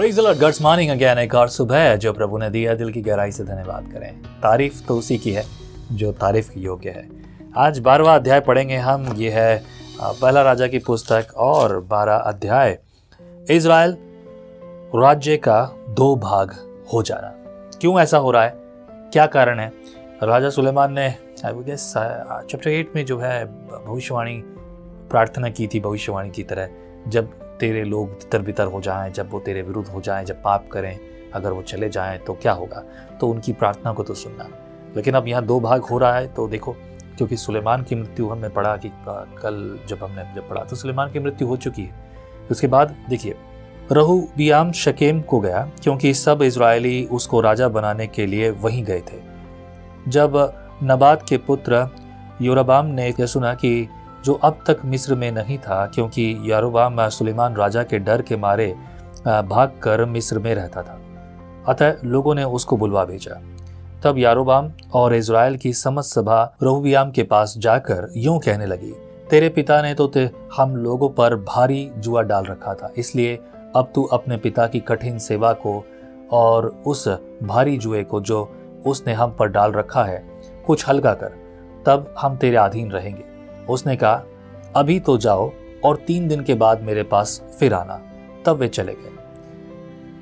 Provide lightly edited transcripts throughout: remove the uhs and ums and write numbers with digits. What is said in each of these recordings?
Praise the Lord, good morning again. एक और सुबह है जो प्रभु ने दी है, दिल की गहराई से धन्यवाद करें। तारीफ तो उसी की है जो तारीफ की योग्य है। आज 12वां अध्याय पढ़ेंगे हम। ये है पहला राजा की पुस्तक और 12 अध्याय। इज़राइल राज्य का 2 भाग हो जाना। क्यों ऐसा हो रहा है, क्या कारण है? राजा सुलेमान ने चैप्टर 8 में जो है भविष्यवाणी प्रार्थना की थी, भविष्यवाणी की तरह, जब तेरे लोग तितर बितर हो जाएं, जब वो तेरे विरुद्ध हो जाएं, जब पाप करें, अगर वो चले जाएं तो क्या होगा। तो उनकी प्रार्थना को तो सुनना। लेकिन अब यहाँ 2 भाग हो रहा है। तो देखो, क्योंकि सुलेमान की मृत्यु हमने पढ़ा कि कल जब पढ़ा तो सुलेमान की मृत्यु हो चुकी है। उसके बाद देखिए, रहूबियाम शकेम को गया क्योंकि सब इजरायली उसको राजा बनाने के लिए वहीं गए थे। जब नबात के पुत्र योराबाम ने यह सुना कि जो अब तक मिस्र में नहीं था, क्योंकि यारोबाम सुलेमान राजा के डर के मारे भागकर मिस्र में रहता था, अतः लोगों ने उसको बुलवा भेजा। तब यारोबाम और इज़राइल की समस्त सभा रहूबियाम के पास जाकर यूं कहने लगी, तेरे पिता ने तो हम लोगों पर भारी जुआ डाल रखा था, इसलिए अब तू अपने पिता की कठिन सेवा को और उस भारी जुए को जो उसने हम पर डाल रखा है कुछ हल्का कर, तब हम तेरे अधीन रहेंगे। उसने कहा, अभी तो जाओ और 3 दिन के बाद मेरे पास फिर आना। तब वे चले गए।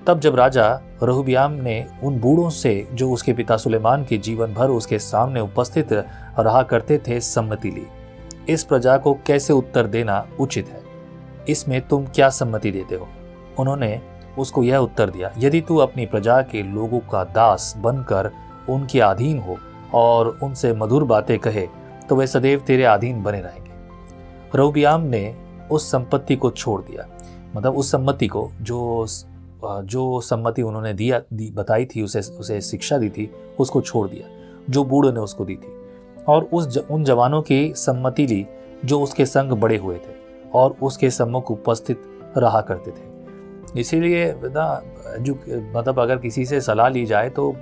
तब जब राजा रहूबियाम ने उन बूढ़ों से जो उसके पिता सुलेमान के जीवन भर उसके सामने उपस्थित रहा करते थे सम्मति ली, इस प्रजा को कैसे उत्तर देना उचित है, इसमें तुम क्या सम्मति देते हो? उन्होंने उसको यह उत्तर दिया, यदि तू अपनी प्रजा के लोगों का दास बनकर उनके अधीन हो और उनसे मधुर बातें कहे तो वे सदैव तेरे अधीन बने रहेंगे। रहूबियाम ने उस संपत्ति को छोड़ दिया, मतलब उस सम्मति को जो सम्मति उन्होंने बताई थी, उसे शिक्षा दी थी, उसको छोड़ दिया जो बूढ़ों ने उसको दी थी, और उन जवानों की सम्मति ली जो उसके संग बड़े हुए थे और उसके सम्मुख उपस्थित रहा करते थे। इसीलिए मतलब अगर किसी से सलाह ली जाए तो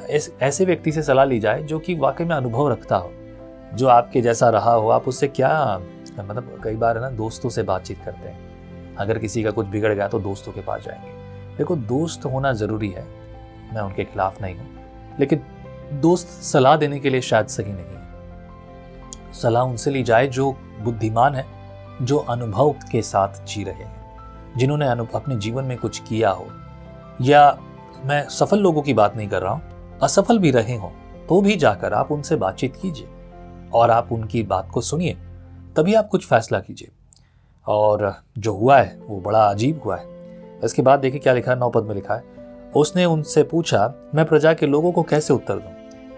ऐसे व्यक्ति से सलाह ली जाए जो कि वाकई में अनुभव रखता हो, जो आपके जैसा रहा हो। आप उससे क्या, मतलब कई बार है ना, दोस्तों से बातचीत करते हैं, अगर किसी का कुछ बिगड़ गया तो दोस्तों के पास जाएंगे। देखो, दोस्त होना ज़रूरी है, मैं उनके खिलाफ नहीं हूँ, लेकिन दोस्त सलाह देने के लिए शायद सही नहीं है। सलाह उनसे ली जाए जो बुद्धिमान है, जो अनुभव के साथ जी रहे हैं, जिन्होंने अपने जीवन में कुछ किया हो। या मैं सफल लोगों की बात नहीं कर रहा हूँ, असफल भी रहे हों तो भी जाकर आप उनसे बातचीत कीजिए और आप उनकी बात को सुनिए, तभी आप कुछ फैसला कीजिए। और जो हुआ है वो बड़ा अजीब हुआ है। इसके बाद देखिए क्या लिखा है, 9 पद में लिखा है, उसने उनसे पूछा, मैं प्रजा के लोगों को कैसे उत्तर दूं,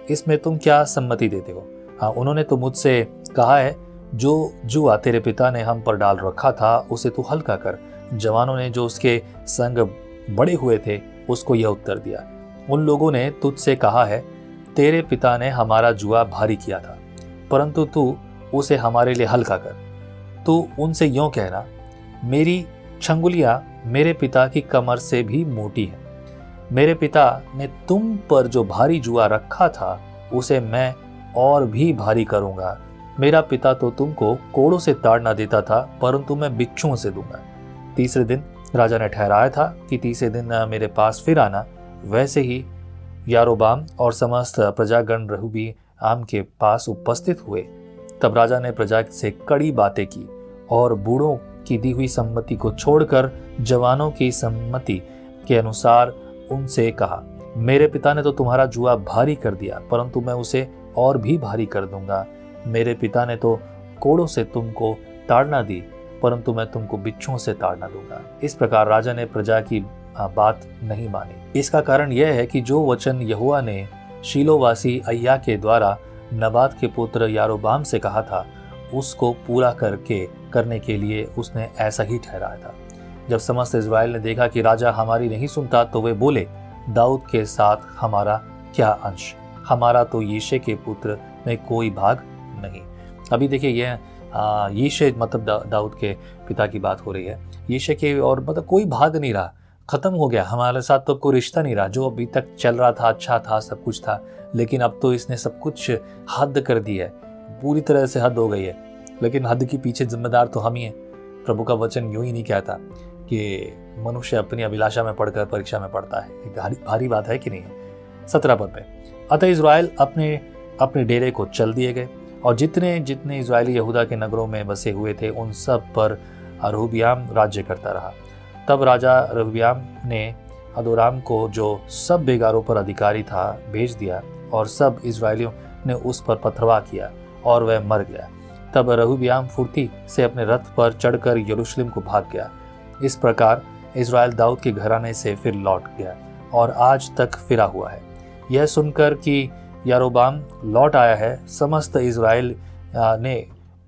इसमें तुम क्या सम्मति देते हो? हाँ, उन्होंने तो मुझसे कहा है, जो जुआ तेरे पिता ने हम पर डाल रखा था उसे तू हल्का कर। जवानों ने जो उसके संग बड़े हुए थे उसको यह उत्तर दिया, उन लोगों ने तुझसे कहा है, तेरे पिता ने हमारा जुआ भारी किया था, परंतु तू उसे हमारे लिए हल्का कर। तू उनसे यूं कहना, मेरी छंगुलियां मेरे पिता की कमर से भी मोटी है। मेरे पिता ने तुम पर जो भारी जुआ रखा था उसे मैं और भी भारी करूंगा। मेरा पिता तो तुमको कोड़ों से ताड़ना देता था, परंतु मैं बिच्छुओं से दूंगा। 3रे दिन राजा ने ठहराया था कि 3रे दिन मेरे पास फिर आना। वैसे ही यारोबाम और समस्त प्रजागण रहूबियाम के पास उपस्थित हुए। तब राजा ने प्रजा से कड़ी बातें की और बूढ़ों की दी हुई सम्मति को छोड़कर जवानों की सम्मति के अनुसार उनसे कहा, मेरे पिता ने तो तुम्हारा जुआ भारी कर दिया, परंतु मैं उसे और भी भारी कर दूंगा। मेरे पिता ने तो कोड़ों से तुमको ताड़ना दी, परंतु मैं तुमको बिच्छुओं से ताड़ना दूंगा। इस प्रकार राजा ने प्रजा की बात नहीं मानी। इसका कारण यह है कि जो वचन यहोवा ने शीलोवासी अय्या के द्वारा नबात के पुत्र यारोबाम से कहा था, उसको पूरा करने के लिए उसने ऐसा ही ठहराया था। जब समस्त इज़राइल ने देखा कि राजा हमारी नहीं सुनता, तो वे बोले, दाऊद के साथ हमारा क्या अंश? हमारा तो यीशे के पुत्र में कोई भाग नहीं। अभी देखिए, यह यीशे मतलब दाऊद के पिता की बात हो रही है। यीशे के और मतलब कोई भाग नहीं रहा, खत्म हो गया, हमारे साथ तो कोई रिश्ता नहीं रहा। जो अभी तक चल रहा था, अच्छा था, सब कुछ था, लेकिन अब तो इसने सब कुछ हद कर दी है, पूरी तरह से हद हो गई है। लेकिन हद के पीछे जिम्मेदार तो हम ही हैं। प्रभु का वचन यूं ही नहीं कहता कि मनुष्य अपनी अभिलाषा में पढ़कर परीक्षा में पढ़ता है। एक भारी बात है कि नहीं है। 17 पद में, अतः इज़राइल अपने अपने डेरे को चल दिए गए और जितने जितने इज़राइली यहूदा के नगरों में बसे हुए थे उन सब पर रहूबियाम राज्य करता रहा। तब राजा रहूबियाम ने अदोराम को, जो सब बेगारों पर अधिकारी था, भेज दिया और सब इज़राइलियों ने उस पर पथरवाह किया और वह मर गया। तब रहूबियाम फुर्ती से अपने रथ पर चढ़कर यरूशलेम को भाग गया। इस प्रकार इज़राइल दाऊद के घराने से फिर लौट गया और आज तक फिरा हुआ है। यह सुनकर कि यारोबाम लौट आया है, समस्त इज़राइल ने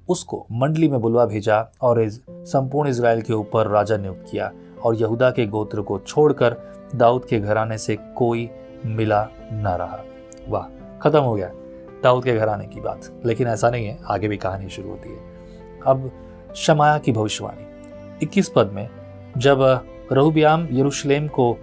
उसको मंडली में बुलवा भेजा और संपूर्ण इज़राइल के ऊपर राजा नियुक्त किया और यहूदा के गोत्र को छोड़कर दाऊद के घराने से कोई मिला न रहा। वाह, खत्म हो गया दाऊद के घराने की बात। लेकिन ऐसा नहीं है, आगे भी कहानी शुरू होती है। अब शमाया की भविष्यवाणी 21 पद में, जब रहूबियाम यरूशलेम को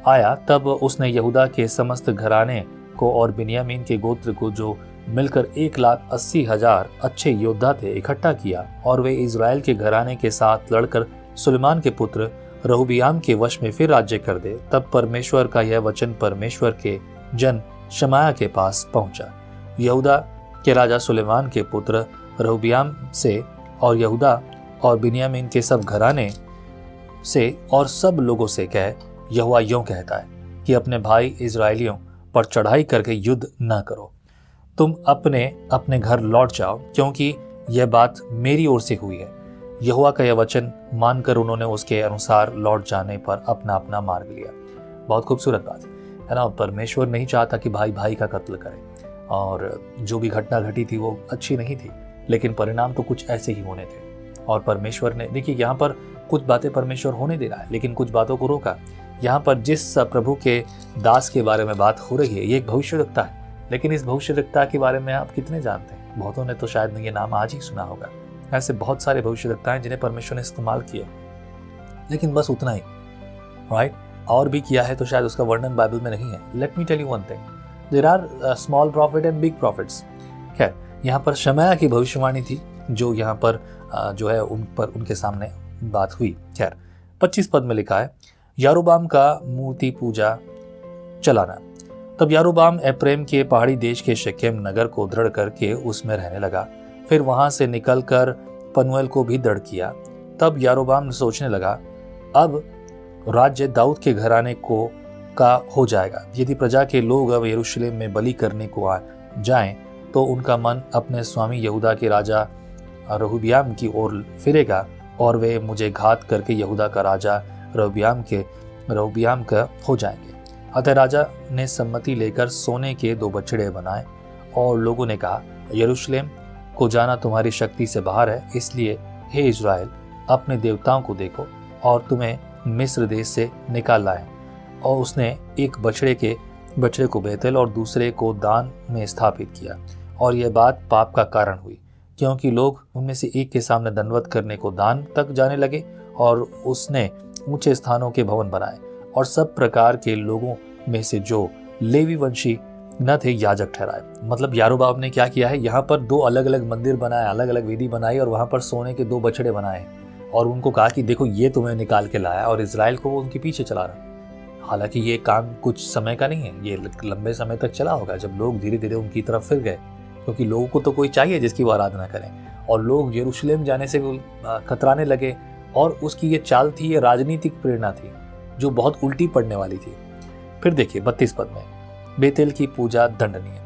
आया तब उसने यहूदा के समस्त घराने को और बिन्यामीन के गोत्र को, जो मिलकर 1,80,000 अच्छे योद्धा थे, इकट्ठा किया और वे इज़राइल के घराने के साथ लड़कर सुलेमान के पुत्र रहूबियाम के वश में फिर राज्य कर दे। तब परमेश्वर का यह वचन परमेश्वर के जन शमाया के पास पहुंचा। यहूदा के राजा सुलेमान के पुत्र रहूबियाम से और यहूदा और बिन्यामीन के सब घराने से और सब लोगों से कह, यहोवा यूं कहता है कि अपने भाई इज़राइलियों पर चढ़ाई करके युद्ध न करो। तुम अपने अपने घर लौट जाओ, क्योंकि यह बात मेरी ओर से हुई है। यहोवा का यह वचन मानकर उन्होंने उसके अनुसार लौट जाने पर अपना अपना मार्ग लिया। बहुत खूबसूरत बात है ना। परमेश्वर नहीं चाहता कि भाई भाई का कत्ल करे, और जो भी घटना घटी थी वो अच्छी नहीं थी, लेकिन परिणाम तो कुछ ऐसे ही होने थे। और परमेश्वर ने, देखिए यहाँ पर कुछ बातें परमेश्वर होने दे रहा है, लेकिन कुछ बातों को रोका। यहाँ पर जिस प्रभु के दास के बारे में बात हो रही है, ये एक भविष्यवक्ता है, लेकिन इस भविष्यवक्ता के बारे में आप कितने जानते हैं? बहुतों ने तो शायद ये नाम आज ही सुना होगा। ऐसे बहुत सारे भविष्यवक्ता हैं जिन्हें परमेश्वर ने इस्तेमाल किया, लेकिन बस उतना ही, राइट? और भी किया है तो शायद उसका वर्णन बाइबल में नहीं है। Let me tell you one thing, there are small profit and big profits. खैर, यहाँ पर शमाया की भविष्यवाणी थी जो यहाँ पर जो है उन पर उनके सामने बात हुई। खैर, 25 पद में लिखा है, यारोबाम का मूर्ति पूजा चलाना। तब यारोबाम एप्रेम के पहाड़ी देश के शेकेम नगर को दृढ़ करके उसमें रहने लगा। फिर वहां से निकलकर पनुएल को भी दृढ़ किया। तब यारोबाम सोचने लगा, अब राज्य दाऊद के घराने को का हो जाएगा। यदि प्रजा के लोग अब यरूशलेम में बलि करने को आ जाएं, तो उनका मन अपने स्वामी यहूदा के राजा रहूबियाम की ओर फिरेगा और वे मुझे घात करके यहूदा का राजा रहूबियाम का हो जाएंगे। अतः राजा ने सम्मति लेकर सोने के 2 बछड़े बनाए और लोगों ने कहा, यरूशलेम को जाना तुम्हारी शक्ति से बाहर है, इसलिए हे इज़राइल, अपने देवताओं को देखो और तुम्हें मिस्र देश से निकाल लाए। और उसने एक बछड़े को बेतेल और दूसरे को दान में स्थापित किया। और यह बात पाप का कारण हुई, क्योंकि लोग उनमें से एक के सामने दंडवत करने को दान तक जाने लगे। और उसने ऊंचे स्थानों के भवन बनाए और सब प्रकार के लोगों में से जो लेवी वंशी न थे याजक ठहराए। मतलब यारोबाम ने क्या किया है, यहाँ पर 2 अलग अलग मंदिर बनाए, अलग अलग वेदी बनाई और वहाँ पर सोने के 2 बछड़े बनाए और उनको कहा कि देखो ये तुम्हें निकाल के लाया, और इज़राइल को वो उनके पीछे चला रहा। हालांकि ये काम कुछ समय का नहीं है, ये लंबे समय तक चला होगा, जब लोग धीरे धीरे उनकी तरफ फिर गए, क्योंकि लोगों को तो कोई चाहिए जिसकी वो आराधना करें। और लोग यरूशलेम जाने से कतराने लगे, और उसकी ये चाल थी, ये राजनीतिक प्रेरणा थी जो बहुत उल्टी पड़ने वाली थी। फिर देखिए 32 पद में, बेतेल की पूजा दंडनीय।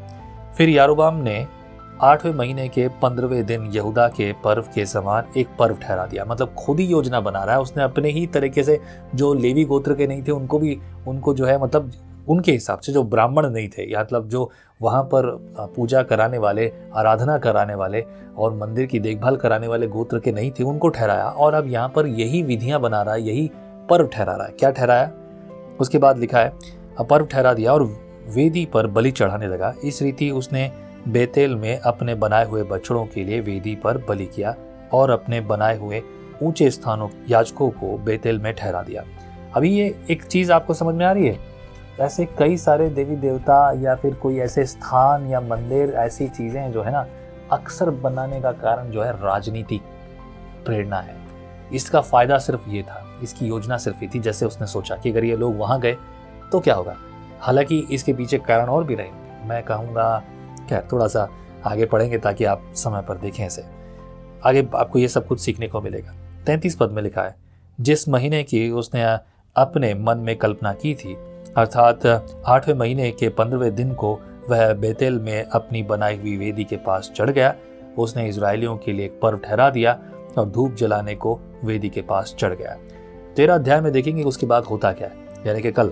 फिर यारोबाम ने 8वें महीने के 15वें दिन यहूदा के पर्व के समान एक पर्व ठहरा दिया। मतलब खुद ही योजना बना रहा है उसने, अपने ही तरीके से। जो लेवी गोत्र के नहीं थे उनको जो है, मतलब उनके हिसाब से जो ब्राह्मण नहीं थे, या मतलब जो वहाँ पर पूजा कराने वाले, आराधना कराने वाले और मंदिर की देखभाल कराने वाले गोत्र के नहीं थे, उनको ठहराया। और अब यहाँ पर यही विधियाँ बना रहा है, यही पर्व ठहरा रहा है। क्या ठहराया? उसके बाद लिखा है, पर्व ठहरा दिया और वेदी पर बलि चढ़ाने लगा। इस रीति उसने बेतेल में अपने बनाए हुए बछड़ों के लिए वेदी पर बलि किया और अपने बनाए हुए ऊंचे स्थानों याजकों को बेतेल में ठहरा दिया। अभी ये एक चीज़ आपको समझ में आ रही है? ऐसे कई सारे देवी देवता या फिर कोई ऐसे स्थान या मंदिर, ऐसी चीज़ें जो है ना, अक्सर बनाने का कारण जो है राजनीतिक प्रेरणा है। इसका फ़ायदा सिर्फ ये था, इसकी योजना सिर्फ ये थी, जैसे उसने सोचा कि अगर ये लोग वहाँ गए तो क्या होगा। हालांकि इसके पीछे कारण और भी रहे, मैं कहूँगा क्या थोड़ा सा आगे पढ़ेंगे ताकि आप समय पर देखें इसे। आगे आपको ये सब कुछ सीखने को मिलेगा। 33 पद में लिखा है, जिस महीने की उसने अपने मन में कल्पना की थी, अर्थात 8वें महीने के 15वें दिन को वह बेतेल में अपनी बनाई हुई वेदी के पास चढ़ गया। उसने इजरायलियों के लिए एक पर्व ठहरा दिया और धूप जलाने को वेदी के पास चढ़ गया। 13 अध्याय में देखेंगे उसके बाद होता क्या है, यानी कि कल।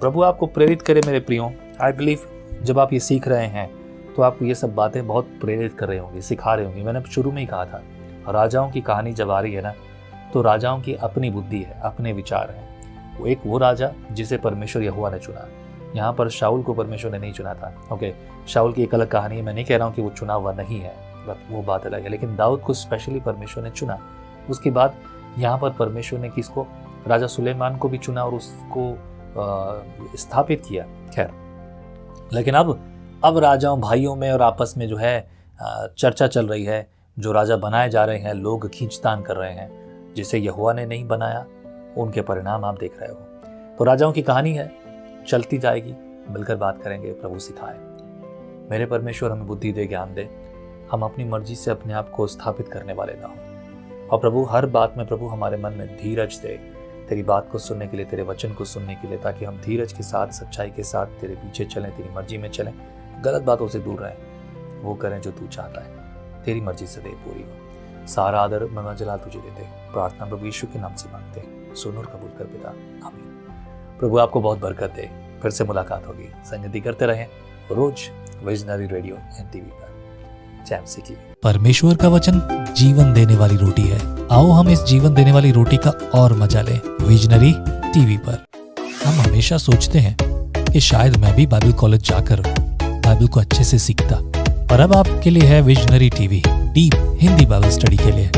प्रभु आपको प्रेरित करे मेरे प्रियो। आई बिलीव जब आप ये सीख रहे हैं तो आपको ये सब बातें बहुत प्रेरित कर रही होंगी, सिखा रही होंगी। मैंने शुरू में ही कहा था, राजाओं की कहानी जब आ रही है ना, तो राजाओं की अपनी बुद्धि है, अपने विचार हैं। वो राजा जिसे परमेश्वर यहोवा ने चुना। यहाँ पर शाऊल को परमेश्वर ने नहीं चुना था। ओके, शाऊल की एक अलग कहानी है, मैं नहीं कह रहा हूँ कि वो चुना हुआ नहीं है, वो बात अलग है। लेकिन दाऊद को स्पेशली परमेश्वर ने चुना। उसके बाद यहाँ पर परमेश्वर ने किसको, राजा सुलेमान को भी चुना और उसको स्थापित किया। खैर, लेकिन अब राजाओं भाइयों में और आपस में जो है चर्चा चल रही है। जो राजा बनाए जा रहे हैं, लोग खींचतान कर रहे हैं, जिसे यहोवा ने नहीं बनाया, उनके परिणाम आप देख रहे हो। तो राजाओं की कहानी है, चलती जाएगी, मिलकर बात करेंगे। प्रभु सिखाए, मेरे परमेश्वर हमें बुद्धि दे, ज्ञान दे, हम अपनी मर्जी से अपने आप को स्थापित करने वाले ना हो। और प्रभु हर बात में प्रभु हमारे मन में धीरज दे, तेरी बात को सुनने के लिए, तेरे वचन को सुनने के लिए, ताकि हम धीरज के साथ, सच्चाई के साथ तेरे पीछे चलें, तेरी मर्जी में चलें, गलत बातों से दूर रहें, वो करें जो तू चाहता है। तेरी मर्जी से दे पूरी हो। सारा आदर महिमा जलाल तुझे देते, प्रार्थना प्रभु यीशु के नाम से मांगते, सुन और कबूल कर पिता, आमीन। प्रभु आपको बहुत बरकत दे। फिर से मुलाकात होगी। संगति करते रहें रोज विजनरी रेडियो एंड टीवी पर। जय मसीह की। परमेश्वर का वचन जीवन देने वाली रोटी है। आओ हम इस जीवन देने वाली रोटी का और मजा लें विजनरी टीवी पर। हम हमेशा सोचते हैं कि शायद मैं भी बाइबल कॉलेज जाकर बाइबल को अच्छे से सीखता, पर अब आपके लिए है visionary TV, deep Hindi Bible study के लिए।